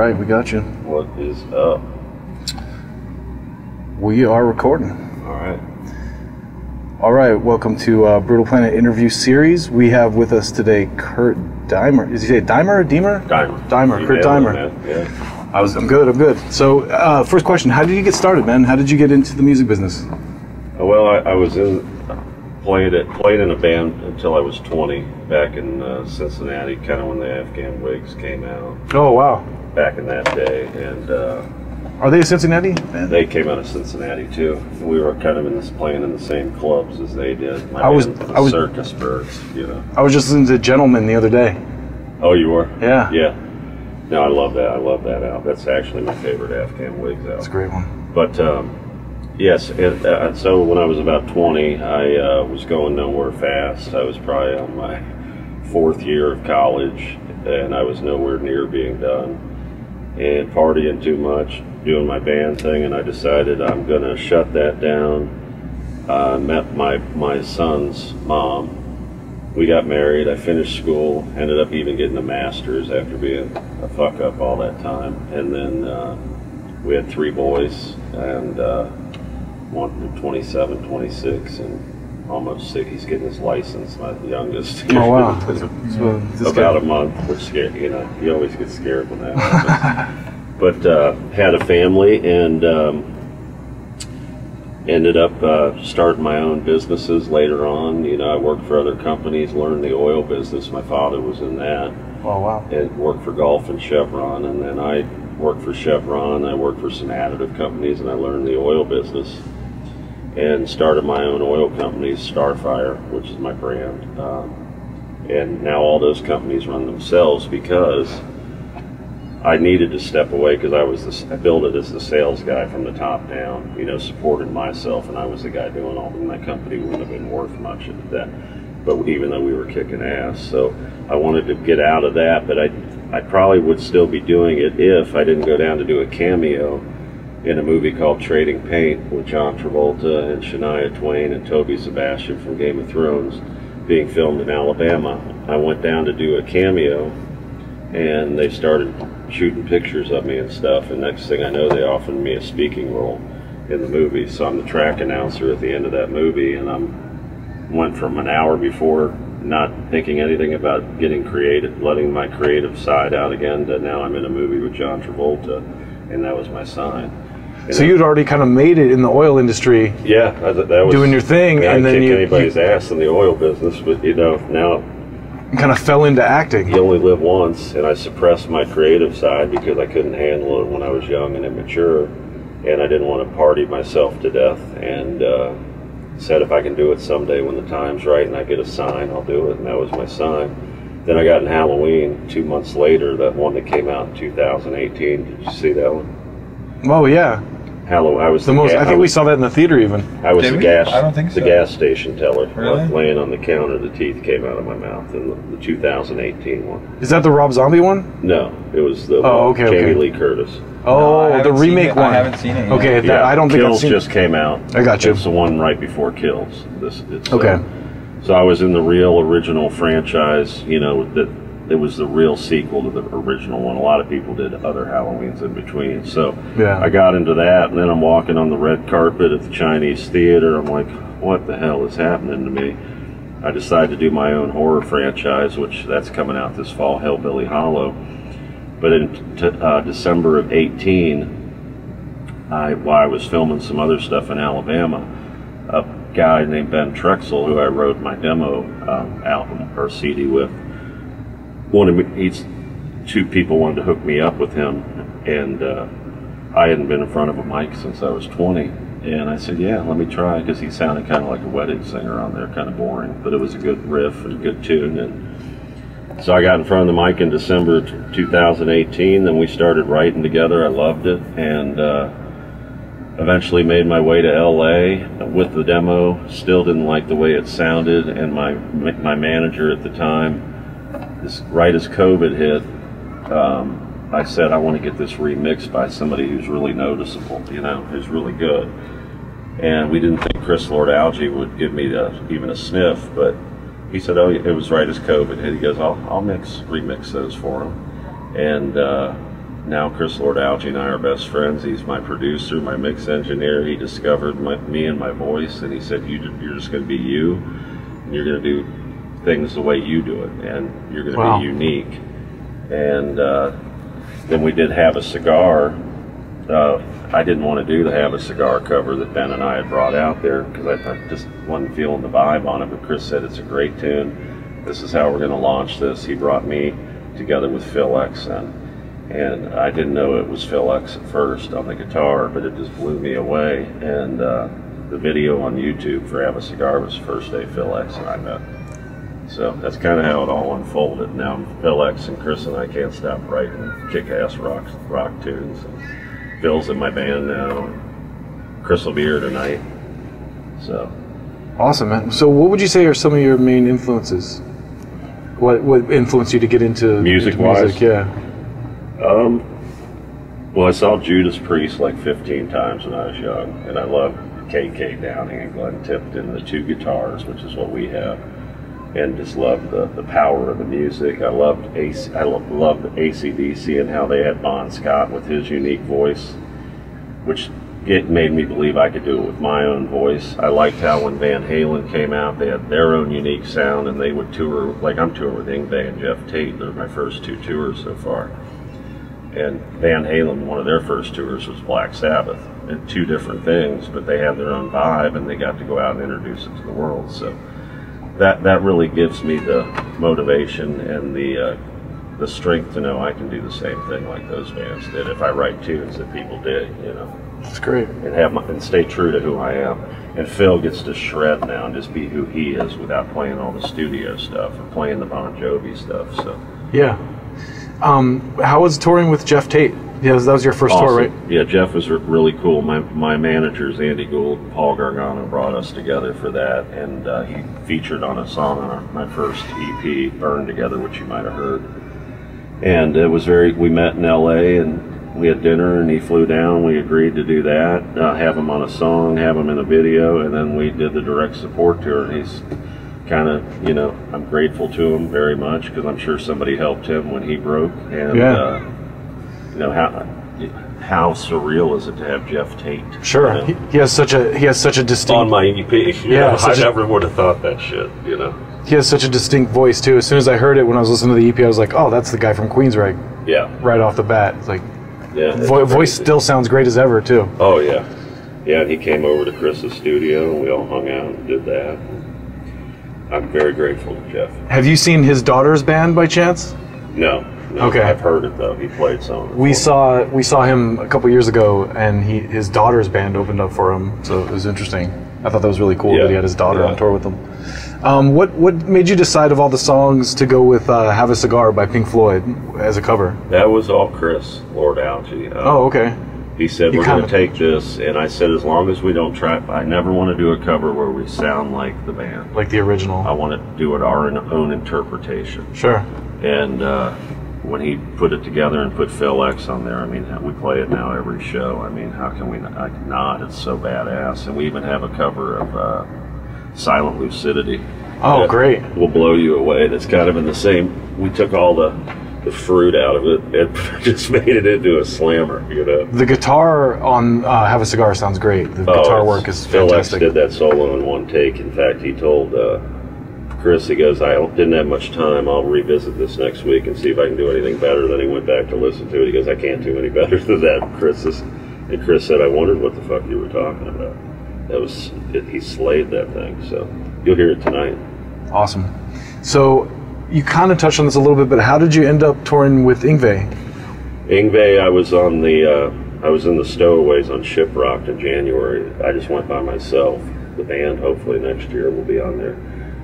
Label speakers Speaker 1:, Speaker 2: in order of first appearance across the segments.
Speaker 1: right, we got you.
Speaker 2: What is up?
Speaker 1: We are recording.
Speaker 2: All right.
Speaker 1: All right, welcome to Brutal Planet interview series. We have with us today Kurt Deimer. Is he say Deimer or Deimer?
Speaker 2: Deimer.
Speaker 1: Kurt Deimer.
Speaker 2: Yeah.
Speaker 1: I'm good. So, first question: how did you get started, man? How did you get into the music business?
Speaker 2: Well, I was played in a band until I was 20 back in Cincinnati, kind of when the Afghan Wigs came out.
Speaker 1: Oh wow!
Speaker 2: Back in that day, and
Speaker 1: are they a Cincinnati band?
Speaker 2: They came out of Cincinnati too. We were kind of playing in the same clubs as they did.
Speaker 1: I was
Speaker 2: Circus Birds, you know.
Speaker 1: I was just listening to Gentleman the other day.
Speaker 2: Oh, you were?
Speaker 1: Yeah.
Speaker 2: Yeah. No, I love that. I love that album. That's actually my favorite Afghan Wigs album.
Speaker 1: That's a great one.
Speaker 2: But yes, so when I was about 20, I was going nowhere fast. I was probably on my 4th year of college, and I was nowhere near being done. And partying too much, doing my band thing, and I decided I'm going to shut that down. Met my son's mom. We got married. I finished school, ended up even getting a master's after being a fuck up all that time. And then we had 3 boys, and one 27, 26, and almost 6. He's getting his license, my youngest.
Speaker 1: Oh wow!
Speaker 2: About a month, which scared, you know, you always get scared when that happens. But had a family, and ended up starting my own businesses later on. You know, I worked for other companies, learned the oil business. My father was in that.
Speaker 1: Oh wow!
Speaker 2: And worked for Gulf and Chevron, and then I worked for Chevron. I worked for some additive companies, and I learned the oil business. And started my own oil company, Starfire, which is my brand. And now all those companies run themselves because I needed to step away because I built it as the sales guy from the top down, you know, supported myself, and I was the guy doing all of them. My company wouldn't have been worth much at that, but even though we were kicking ass. So I wanted to get out of that, but I probably would still be doing it if I didn't go down to do a cameo in a movie called Trading Paint with John Travolta and Shania Twain and Toby Sebastian from Game of Thrones, being filmed in Alabama. I went down to do a cameo, and they started shooting pictures of me and stuff, and next thing I know, they offered me a speaking role in the movie. So I'm the track announcer at the end of that movie, and went from an hour before not thinking anything about getting creative, letting my creative side out again, to now I'm in a movie with John Travolta, and that was my sign.
Speaker 1: So you'd already kind of made it in the oil industry.
Speaker 2: Yeah, that was
Speaker 1: doing your thing, and then
Speaker 2: you anybody's ass in the oil business, but you know, now
Speaker 1: you kind of fell into acting.
Speaker 2: You only live once, and I suppressed my creative side because I couldn't handle it when I was young and immature, and I didn't want to party myself to death. And said if I can do it someday when the time's right and I get a sign, I'll do it, and that was my sign. Then I got in Halloween 2 months later, that one that came out in 2018. Did you see that one?
Speaker 1: Oh yeah.
Speaker 2: I was
Speaker 1: the most. I think we saw that in the theater even.
Speaker 2: I was the gas.
Speaker 3: I don't think so.
Speaker 2: The gas station teller.
Speaker 3: Really?
Speaker 2: Laying on the counter, the teeth came out of my mouth in the 2018 one.
Speaker 1: Is that the Rob Zombie one?
Speaker 2: No, it was the Jamie Lee Curtis.
Speaker 1: Oh,
Speaker 3: no,
Speaker 1: the remake one.
Speaker 3: I haven't seen it yet.
Speaker 1: Okay,
Speaker 2: yeah,
Speaker 1: I don't think
Speaker 2: Kills
Speaker 1: I've seen
Speaker 2: just came out.
Speaker 1: I got you.
Speaker 2: It's the one right before Kills.
Speaker 1: Okay.
Speaker 2: So I was in the real original franchise. You know, that it was the real sequel to the original one. A lot of people did other Halloweens in between. So
Speaker 1: yeah.
Speaker 2: I got into that, and then I'm walking on the red carpet at the Chinese Theater. I'm like, what the hell is happening to me? I decided to do my own horror franchise, which that's coming out this fall, Hellbilly Hollow. But in December of 18, while I was filming some other stuff in Alabama, a guy named Ben Trexel, who I wrote my demo album or CD with, two people wanted to hook me up with him, and I hadn't been in front of a mic since I was 20, and I said, yeah, let me try, because he sounded kind of like a wedding singer on there, kind of boring, but it was a good riff and a good tune. And so I got in front of the mic in December 2018, then we started writing together. I loved it, and eventually made my way to LA with the demo. Still didn't like the way it sounded, and my manager at the time, right as COVID hit, I said, I want to get this remixed by somebody who's really noticeable, you know, who's really good. And we didn't think Chris Lord-Alge would give me even a sniff, but he said, oh, it was right as COVID hit. He goes, I'll remix those for him. And now Chris Lord-Alge and I are best friends. He's my producer, my mix engineer. He discovered me and my voice, and he said, you're just going to be you, and you're going to do things the way you do it, and you're going to be unique. And then we did Have a Cigar. I didn't want to do the Have a Cigar cover that Ben and I had brought out there because I just wasn't feeling the vibe on it, but Chris said it's a great tune. This is how we're going to launch this. He brought me together with Phil X then. And I didn't know it was Phil X at first on the guitar, but it just blew me away. And the video on YouTube for Have a Cigar was the first day Phil X and I met. So that's kind of how it all unfolded. Now Phil X and Chris and I can't stop writing kick-ass rock tunes. And Phil's in my band now. And Chris will be here tonight. So
Speaker 1: awesome, man. So what would you say are some of your main influences? What influenced you to get into
Speaker 2: music-wise?
Speaker 1: Yeah.
Speaker 2: Well, I saw Judas Priest like 15 times when I was young, and I loved K.K. Downing and Glenn Tipton, the two guitars, which is what we have, and just loved the power of the music. I loved AC/DC and how they had Bon Scott with his unique voice, which made me believe I could do it with my own voice. I liked how when Van Halen came out, they had their own unique sound, and they would tour, like I'm touring with Yngwie and Jeff Tate. They're my first two tours so far. And Van Halen, one of their first tours was Black Sabbath. And two different things, but they had their own vibe, and they got to go out and introduce it to the world. So that really gives me the motivation and the strength to know I can do the same thing like those bands did if I write tunes that people dig, you know.
Speaker 1: That's great.
Speaker 2: And stay true to who I am. And Phil gets to shred now and just be who he is without playing all the studio stuff or playing the Bon Jovi stuff. So
Speaker 1: yeah. How was touring with Jeff Tate? Yeah, that was your first
Speaker 2: awesome.
Speaker 1: tour, right?
Speaker 2: Yeah, Jeff was really cool. My managers, Andy Gould and Paul Gargano, brought us together for that, and he featured on a song on my first EP, Burn Together, which you might have heard. And it was we met in LA, and we had dinner, and he flew down. We agreed to do that, have him on a song, have him in a video, and then we did the direct support tour. And he's kind of, you know, I'm grateful to him very much because I'm sure somebody helped him when he broke. And you know, how surreal is it to have Jeff Tate?
Speaker 1: Sure,
Speaker 2: you know?
Speaker 1: he has such a distinct
Speaker 2: on my EP. I never would have thought that shit. You know,
Speaker 1: he has such a distinct voice too. As soon as I heard it when I was listening to the EP, I was like, oh, that's the guy from Queensrÿche.
Speaker 2: Yeah,
Speaker 1: right off the bat. It's like,
Speaker 2: yeah,
Speaker 1: voice still sounds great as ever too.
Speaker 2: Oh yeah, yeah. And he came over to Chris's studio, and we all hung out and did that. I'm very grateful to Jeff.
Speaker 1: Have you seen his daughter's band by chance?
Speaker 2: No.
Speaker 1: Okay.
Speaker 2: I've heard it though. He played some.
Speaker 1: We saw him a couple years ago, and his daughter's band opened up for him, so it was interesting. I thought that was really cool that he had his daughter on tour with him. What made you decide of all the songs to go with "Have a Cigar" by Pink Floyd as a cover?
Speaker 2: That was all Chris Lord-Alge.
Speaker 1: Oh, okay.
Speaker 2: He said, we're going to take this, and I said, as long as we don't try, I never want to do a cover where we sound like the band.
Speaker 1: Like the original.
Speaker 2: I want to do it our own interpretation.
Speaker 1: Sure.
Speaker 2: And when he put it together and put Phil X on there, I mean, we play it now every show. I mean, how can we not? It's so badass. And we even have a cover of Silent Lucidity.
Speaker 1: Oh, great.
Speaker 2: Will blow you away. That's kind of in the same, we took all the fruit out of it and just made it into a slammer, you know. The
Speaker 1: guitar on Have a Cigar sounds great. The guitar work is fantastic.
Speaker 2: Phil X did that solo in one take. In fact, he told Chris, he goes, I didn't have much time. I'll revisit this next week and see if I can do anything better. Then he went back to listen to it. He goes, I can't do any better than that, And Chris said, I wondered what the fuck you were talking about. He slayed that thing. So you'll hear it tonight.
Speaker 1: Awesome. So you kind of touched on this a little bit, but how did you end up touring with Yngwie?
Speaker 2: Yngwie, I was in the Stowaways on Shiprocked in January. I just went by myself. The band, hopefully next year, will be on there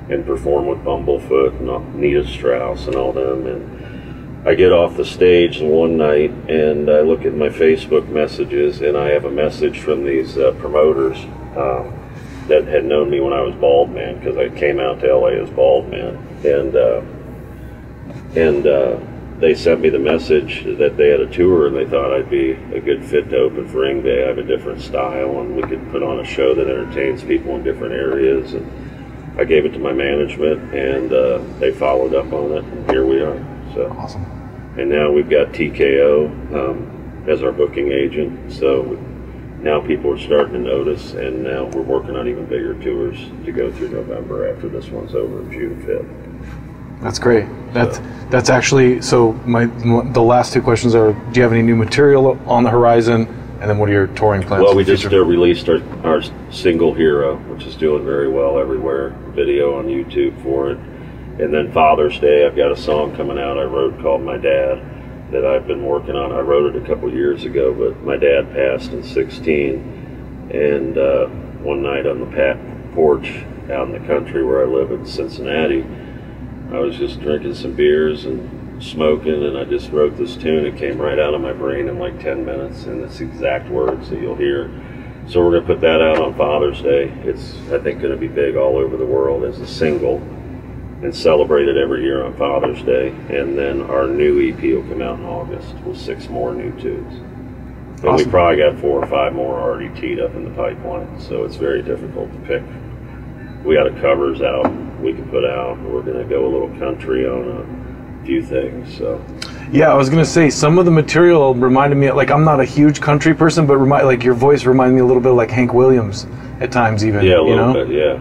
Speaker 2: and perform with Bumblefoot and Nita Strauss and all them. And I get off the stage one night and I look at my Facebook messages, and I have a message from these promoters that had known me when I was Bald Man, because I came out to LA as Bald Man. And they sent me the message that they had a tour and they thought I'd be a good fit to open for Yngwie. I have a different style and we could put on a show that entertains people in different areas. And I gave it to my management and they followed up on it, and here we are. So
Speaker 1: awesome.
Speaker 2: And now we've got TKO as our booking agent. So now people are starting to notice, and now we're working on even bigger tours to go through November after this one's over, June 5th.
Speaker 1: That's great. That's actually, so the last two questions are, do you have any new material on the horizon? And then what are your touring plans?
Speaker 2: Well, we just released our single Hero, which is doing very well everywhere. Video on YouTube for it. And then Father's Day, I've got a song coming out I wrote called My Dad that I've been working on. I wrote it a couple years ago, but my dad passed in 2016. And one night on the porch out in the country where I live in Cincinnati, I was just drinking some beers and smoking, and I just wrote this tune. It came right out of my brain in like 10 minutes, and it's exact words that you'll hear. So we're going to put that out on Father's Day. It's, I think, going to be big all over the world as a single and celebrated every year on Father's Day. And then our new EP will come out in August with 6 more new tunes. And awesome. We probably got 4 or 5 more already teed up in the pipeline, so it's very difficult to pick. We got a covers out we can put out. We're going to go a little country on a few things. So
Speaker 1: yeah, I was gonna say some of the material reminded me, like, I'm not a huge country person, but like your voice reminded me a little bit like Hank Williams at times, even.
Speaker 2: Yeah, a little bit. Yeah,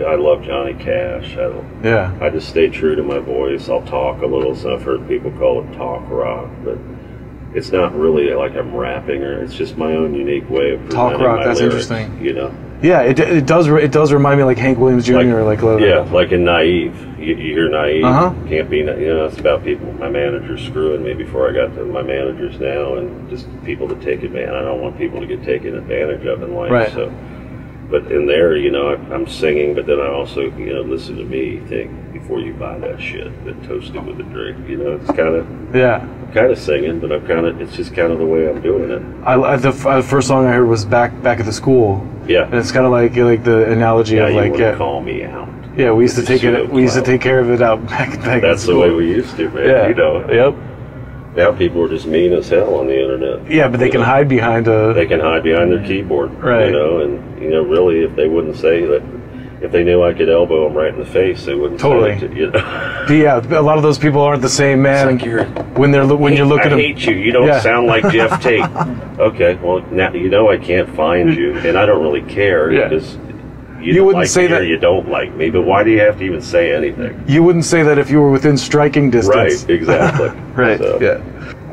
Speaker 2: I love Johnny Cash. I just stay true to my voice. I'll talk a little. So I've heard people call it talk rock, but it's not really like I'm rapping, or it's just my own unique way of presenting
Speaker 1: talk rock.
Speaker 2: My
Speaker 1: that's
Speaker 2: lyrics,
Speaker 1: interesting.
Speaker 2: You know.
Speaker 1: Yeah, it does remind me like Hank Williams Jr. like
Speaker 2: like in Naive. You hear Naive, Can't Be, it's about people, my manager screwing me before I got to my managers now, and just people to take advantage. I don't want people to get taken advantage of in life.
Speaker 1: Right.
Speaker 2: So, but in there, I'm singing, but then I also, listen to me, think before you buy that shit, then toast it with a drink. It's kind of I'm kind of singing, but it's just kind of the way I'm doing it.
Speaker 1: The first song I heard was back at the school.
Speaker 2: Yeah,
Speaker 1: and it's kind of like the analogy of like
Speaker 2: call me out.
Speaker 1: Yeah, we used to take it. We used to take care of it out back.
Speaker 2: That's the way we used to, man.
Speaker 1: Yeah.
Speaker 2: Yep. Now people are just mean as hell on the internet.
Speaker 1: Yeah, but they can hide behind
Speaker 2: They can hide behind their keyboard.
Speaker 1: Right.
Speaker 2: And really, if they wouldn't say that, if they knew I could elbow them right in the face, they wouldn't.
Speaker 1: Totally.
Speaker 2: Say it.
Speaker 1: Yeah, a lot of those people aren't the same, man.
Speaker 2: It's like
Speaker 1: when you look at them.
Speaker 2: I hate you. You don't sound like Jeff Tate. Okay, well now I can't find you, and I don't really care because. You wouldn't say that you don't like me, but why do you have to even say anything?
Speaker 1: You wouldn't say that if you were within striking distance.
Speaker 2: Right, exactly.
Speaker 1: Right. So. Yeah.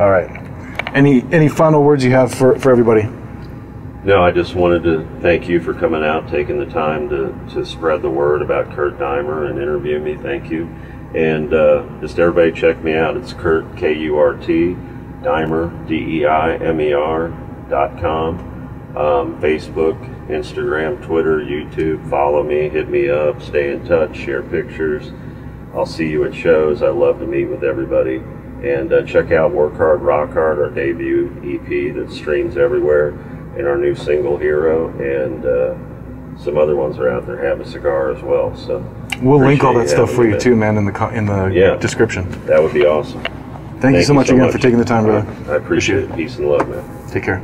Speaker 1: All right. Any final words you have for everybody?
Speaker 2: No, I just wanted to thank you for coming out, taking the time to spread the word about Kurt Deimer and interview me. Thank you. And just everybody check me out. It's Kurt, K-U-R-T, Deimer, DEIMER.com. Facebook, Instagram, Twitter, YouTube. Follow me, hit me up, stay in touch, share pictures. I'll see you at shows. I love to meet with everybody. And check out Work Hard, Rock Hard, our debut EP that streams everywhere, and our new single Hero, and some other ones are out there. Have a cigar as well. So
Speaker 1: we'll link all that stuff for you too, man, in the description.
Speaker 2: That would be awesome.
Speaker 1: Thank you so much again for taking the time, brother.
Speaker 2: I appreciate it. Peace and love, man.
Speaker 1: Take care.